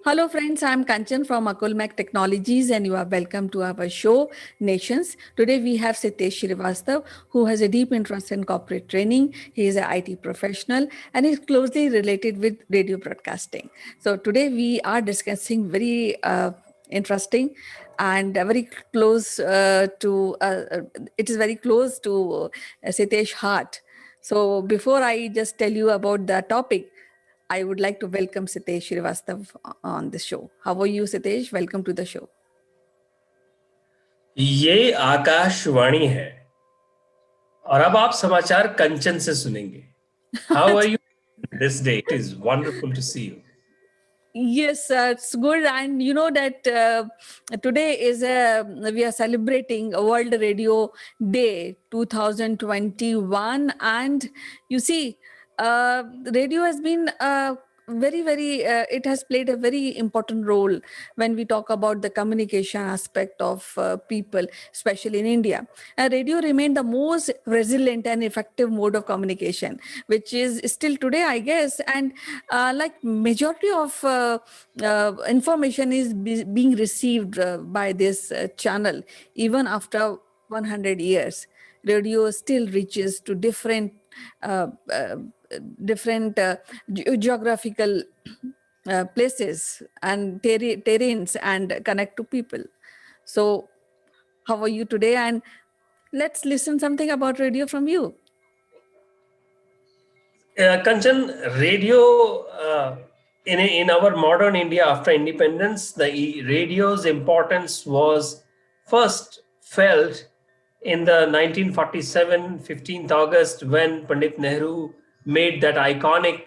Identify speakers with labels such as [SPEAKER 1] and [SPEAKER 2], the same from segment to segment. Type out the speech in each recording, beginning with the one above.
[SPEAKER 1] Hello, friends. I'm Kanchan from Akulmach Technologies, and you are welcome to our show, Nations. Today, we have Sitesh Srivastav, who has a deep interest in corporate training. He is an IT professional and is closely related with radio broadcasting. So, today, we are discussing very interesting and very close it is very close to Sitesh heart. So, before I just tell you about the topic, I would like to welcome Sitesh Srivastav on the show. How are you, Sitesh? Welcome to the show.
[SPEAKER 2] ये आकाशवाणी है और अब आप समाचार कंचन से सुनेंगे. How are you this day? It is wonderful to see you.
[SPEAKER 1] Yes, it's good, and you know that today is we are celebrating a World Radio Day 2021, and you see, radio has been it has played a very important role when we talk about the communication aspect of people, especially in India. Radio remained the most resilient and effective mode of communication, which is still today, I guess. And like majority of information is being received by this channel, even after 100 years. Radio still reaches to uh, uh, different geographical places and terrains and connect to people. So, how are you today? And let's listen something about radio from you.
[SPEAKER 2] Kanchan, radio in our modern India after independence, the radio's importance was first felt in the 1947 15th August when Pandit Nehru made that iconic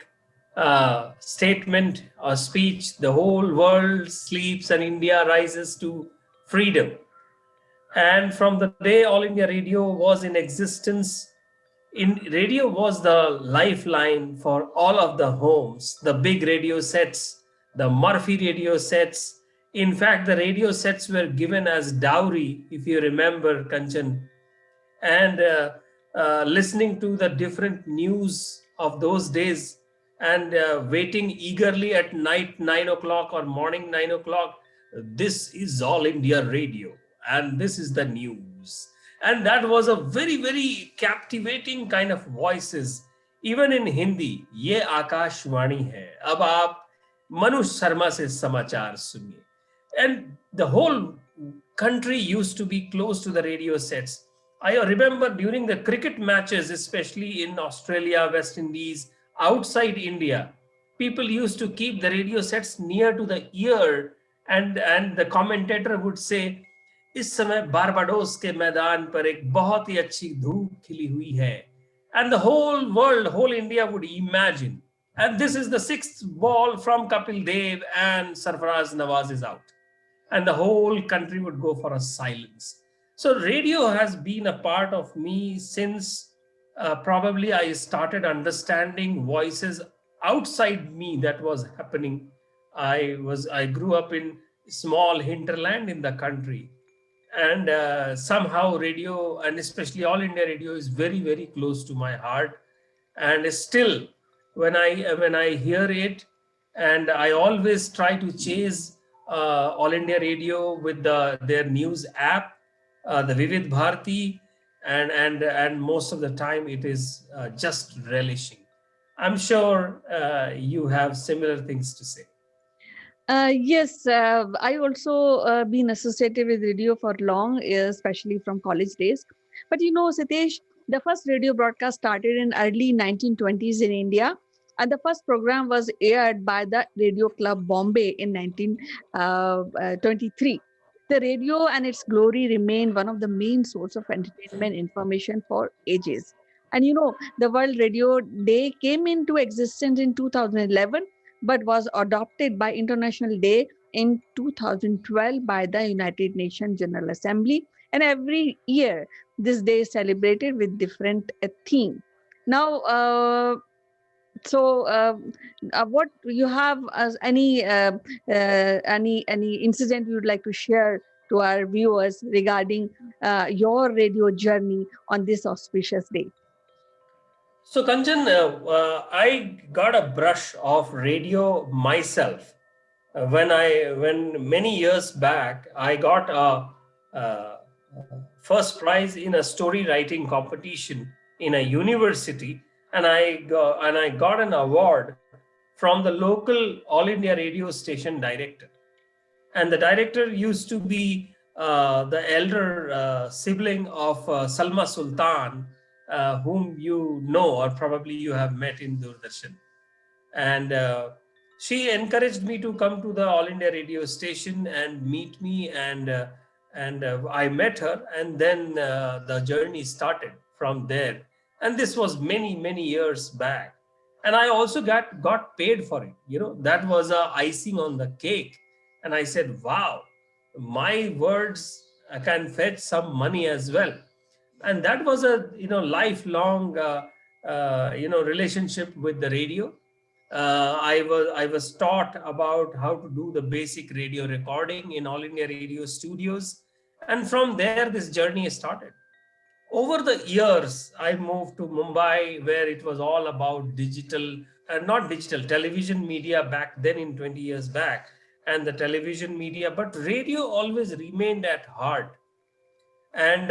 [SPEAKER 2] statement or speech, the whole world sleeps and India rises to freedom. And from the day All India Radio was in existence, radio was the lifeline for all of the homes, the big radio sets, the Murphy radio sets. In fact, the radio sets were given as dowry, if you remember, Kanchan. And listening to the different news of those days and waiting eagerly at night 9 o'clock or morning 9 o'clock. This is All India Radio, and this is the news. And that was a very, very captivating kind of voices. Even in Hindi, ये आकाशवाणी है. अब आप मनुष शर्मा से समाचार सुनिए. And the whole country used to be close to the radio sets. I remember during the cricket matches, especially in Australia, West Indies, outside India, people used to keep the radio sets near to the ear, and the commentator would say, इस समय Barbados के मैदान पर एक बहुत ही अच्छी धूप खिली हुई है. And the whole world, whole India would imagine. And this is the sixth ball from Kapil Dev and Sarfaraz Nawaz is out. And the whole country would go for a silence. So radio has been a part of me since probably I started understanding voices outside me that was happening. I grew up in small hinterland in the country, and somehow radio, and especially All India Radio, is very, very close to my heart. And still, when I hear it, and I always try to chase All India Radio with their news app, the Vivid Bharati, and most of the time it is just relishing. I'm sure you have similar things to say.
[SPEAKER 1] Yes, I also been associated with radio for long, especially from college days. But you know, Sitesh, the first radio broadcast started in early 1920s in India, and the first program was aired by the Radio Club Bombay in 1923. The radio and its glory remain one of the main source of entertainment information for ages. And you know, the World Radio Day came into existence in 2011 but was adopted by International Day in 2012 by the United Nations General Assembly. And every year, this day is celebrated with different theme. Now, what you have as any incident you would like to share to our viewers regarding your radio journey on this auspicious day?
[SPEAKER 2] So, Kanchan, I got a brush of radio myself when many years back I got a first prize in a story writing competition in a university, and I got an award from the local All India radio station director. And the director used to be the elder sibling of Salma Sultan, whom you know or probably you have met in Doordarshan. And she encouraged me to come to the All India radio station and meet me, and I met her, and then the journey started from there. And this was many years back, and I also got paid for it. That was a icing on the cake. And I said, wow, my words can fetch some money as well. And that was a lifelong relationship with the radio. I was taught about how to do the basic radio recording in All India Radio studios, and from there this journey started. Over the years, I moved to Mumbai, where it was all about digital, not digital, television media back then in 20 years back, and the television media, but radio always remained at heart. And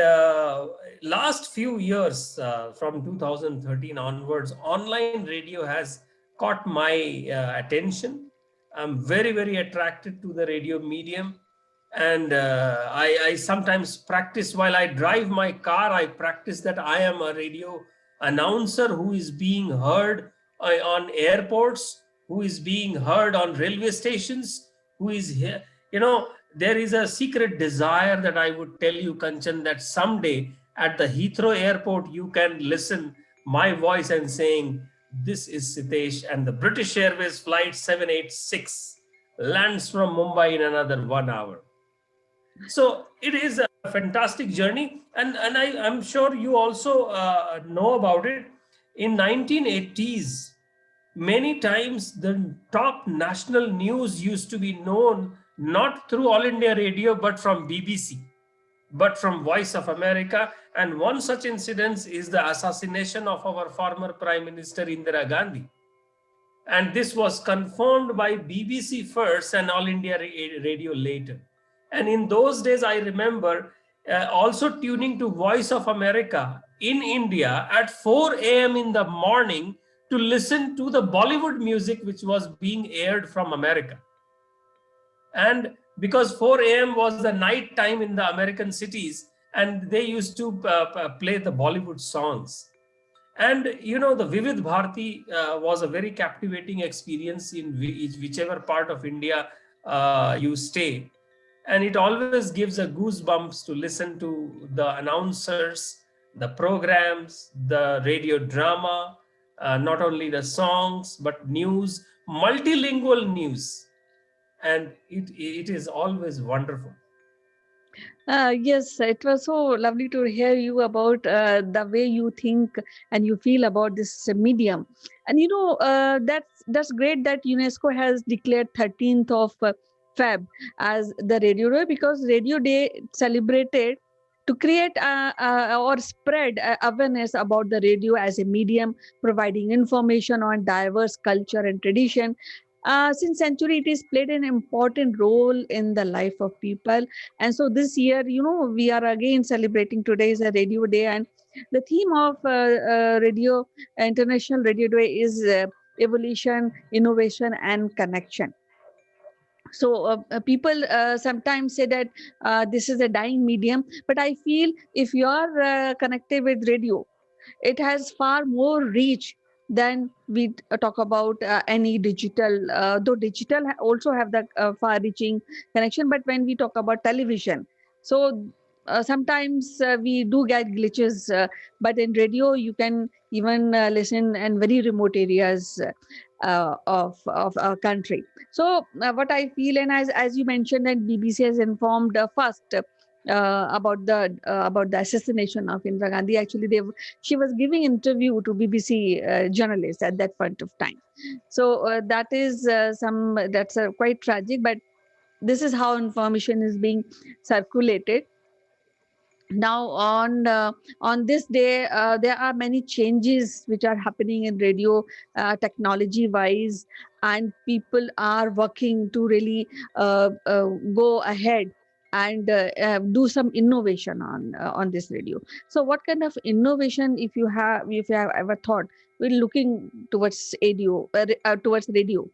[SPEAKER 2] last few years, from 2013 onwards, online radio has caught my attention. I'm very attracted to the radio medium. And I sometimes practice while I drive my car. I practice that I am a radio announcer who is being heard on airports, who is being heard on railway stations, who is here. There is a secret desire that I would tell you, Kanchan, that someday at the Heathrow airport you can listen my voice and saying, "This is Sitesh, and the British Airways flight 786 lands from Mumbai in another 1 hour." So it is a fantastic journey, and I'm sure you also know about it. In 1980s, many times the top national news used to be known not through All India Radio but from BBC, but from Voice of America. And one such incident is the assassination of our former Prime Minister Indira Gandhi. And this was confirmed by BBC first and All India Radio later. And in those days, I remember also tuning to Voice of America in India at 4 a.m. in the morning to listen to the Bollywood music which was being aired from America. And because 4 a.m. was the night time in the American cities, and they used to play the Bollywood songs. And the Vivid Bharati was a very captivating experience in whichever part of India you stay. And it always gives a goosebumps to listen to the announcers, the programs, the radio drama, not only the songs, but news, multilingual news. And it is always wonderful.
[SPEAKER 1] Yes, it was so lovely to hear you about the way you think and you feel about this medium. And that's great that UNESCO has declared 13th of Feb as the Radio Day, because Radio Day celebrated to create or spread awareness about the radio as a medium, providing information on diverse culture and tradition. Since century, it has played an important role in the life of people. And so this year, we are again celebrating today is a Radio Day, and the theme of Radio International Radio Day is evolution, innovation, and connection. So people sometimes say that this is a dying medium, but I feel if you are connected with radio, it has far more reach than we talk about any digital, though digital also have the far reaching connection. But when we talk about television, so sometimes we do get glitches, but in radio you can even listen in very remote areas of our country. So what I feel, and as you mentioned, that BBC has informed first about the assassination of Indira Gandhi. Actually, she was giving interview to BBC journalists at that point of time. So that is that's quite tragic, but this is how information is being circulated. now on this day, there are many changes which are happening in radio, technology wise, and people are working to really go ahead and do some innovation on this radio. So what kind of innovation, if you have ever thought, we're looking towards radio, towards radio?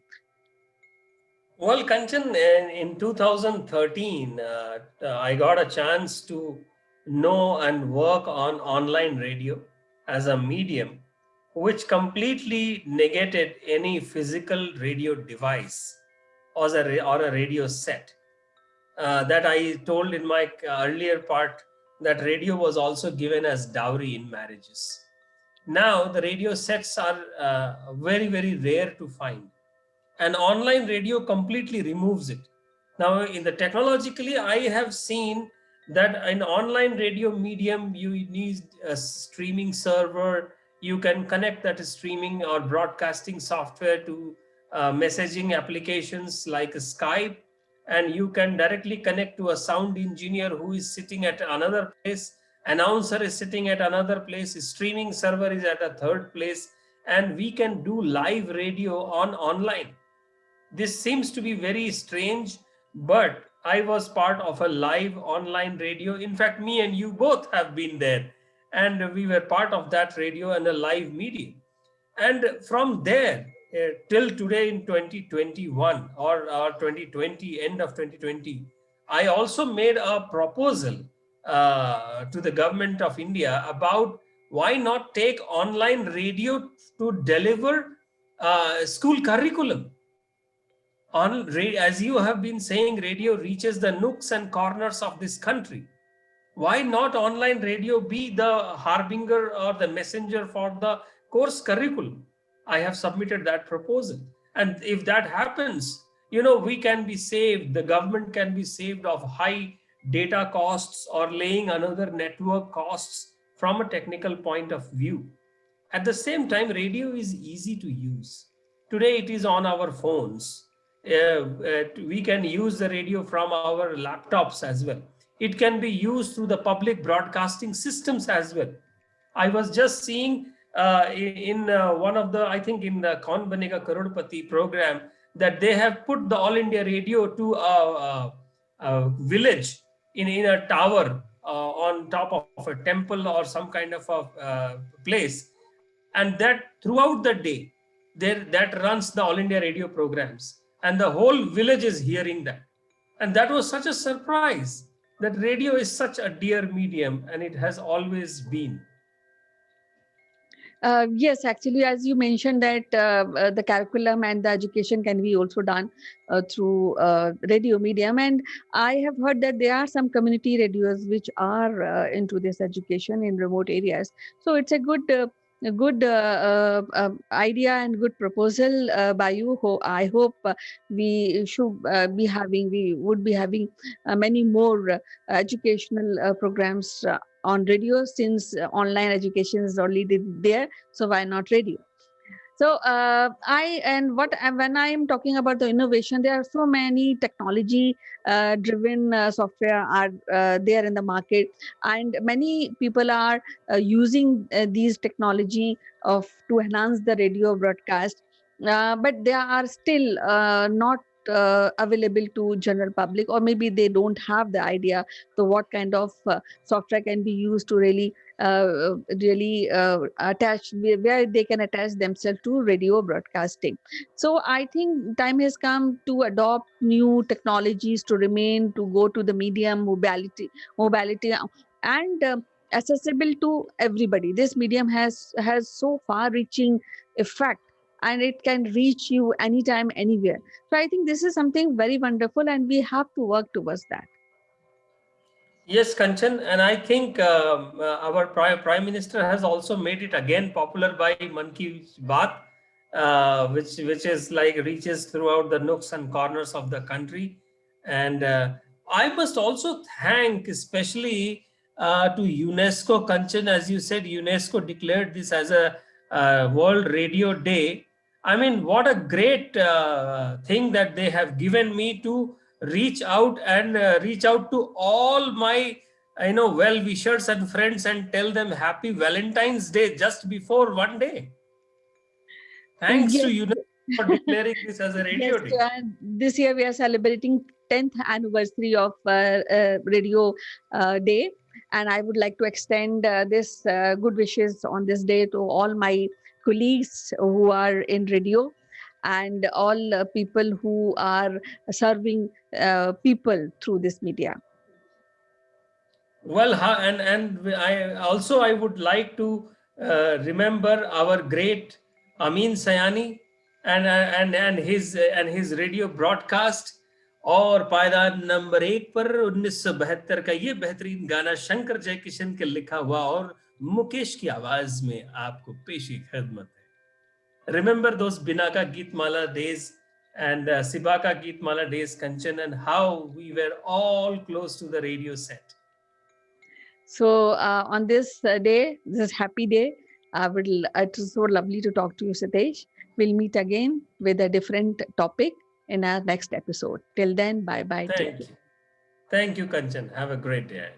[SPEAKER 2] Well, Kanchan, in 2013, I got a chance to know and work on online radio as a medium, which completely negated any physical radio device or a radio set. That I told in my earlier part that radio was also given as dowry in marriages. Now, the radio sets are very, very rare to find, and online radio completely removes it. Now, in the technologically, I have seen that in online radio medium you need a streaming server. You can connect that streaming or broadcasting software to messaging applications like Skype, and you can directly connect to a sound engineer who is sitting at another place, announcer is sitting at another place, streaming server is at a third place, and we can do live radio on online. This seems to be very strange, but I was part of a live online radio. In fact, me and you both have been there, and we were part of that radio and a live medium. And from there, till today in 2021 or 2020, end of 2020, I also made a proposal to the government of India about why not take online radio to deliver school curriculum. As you have been saying, radio reaches the nooks and corners of this country. Why not online radio be the harbinger or the messenger for the course curriculum? I have submitted that proposal. And if that happens, we can be saved, the government can be saved of high data costs or laying another network costs from a technical point of view. At the same time, radio is easy to use. Today, it is on our phones. We can use the radio from our laptops as well. It can be used through the public broadcasting systems as well. I was just seeing in one of the, I think in the Kaun Banega Karodpati program, that they have put the All India Radio to a village in a tower on top of a temple or some kind of a place, and that throughout the day there that runs the All India Radio programs, and the whole village is hearing that. And that was such a surprise that radio is such a dear medium, and it has always been.
[SPEAKER 1] Yes, actually, as you mentioned that the curriculum and the education can be also done through radio medium, and I have heard that there are some community radios which are into this education in remote areas. So it's a good idea and good proposal by you. I hope we would be having many more educational programs on radio, since online education is already there, so why not radio? So I and what when I am talking about the innovation, there are so many technology driven software are there in the market, and many people are using these technology of to enhance the radio broadcast, but they are still not available to general public, or maybe they don't have the idea so what kind of software can be used to really attach, where they can attach themselves to radio broadcasting. So I think time has come to adopt new technologies to remain, to go to the medium mobility and accessible to everybody. This medium has so far reaching effect, and it can reach you anytime, anywhere. So I think this is something very wonderful, and we have to work towards that.
[SPEAKER 2] Yes, Kanchan, and I think our Prime Minister has also made it again popular by Man Ki Baat, which is like reaches throughout the nooks and corners of the country. And I must also thank especially to UNESCO, Kanchan, as you said, UNESCO declared this as a World Radio Day. I mean, what a great thing that they have given me to reach out and reach out to all my I know well wishers and friends and tell them happy Valentine's Day just before one day. Thanks to
[SPEAKER 1] Yes.
[SPEAKER 2] UNESCO for declaring this as a
[SPEAKER 1] Yes,
[SPEAKER 2] radio day.
[SPEAKER 1] this year we are celebrating 10th anniversary of Radio Day, and I would like to extend this good wishes on this day to all my colleagues who are in radio and all people who are serving people through this media.
[SPEAKER 2] Well, and I would like to remember our great Amin Sayani and his radio broadcast. और पायदान number 1 पर 1972 का ये बेहतरीन गाना शंकर जयकिशन के लिखा हुआ और मुकेश की आवाज में आपको पेशी खिदमत है. Remember those Binaka Geetmala days and Sibaka Geetmala days, Kanchan, and how we were all close to the radio set.
[SPEAKER 1] So on this day, this happy day, it was so lovely to talk to you, Sitesh. We'll meet again with a different topic in our next episode. Till then, bye bye. Take care.
[SPEAKER 2] Thank you. Thank you, Kanchan. Have a great day.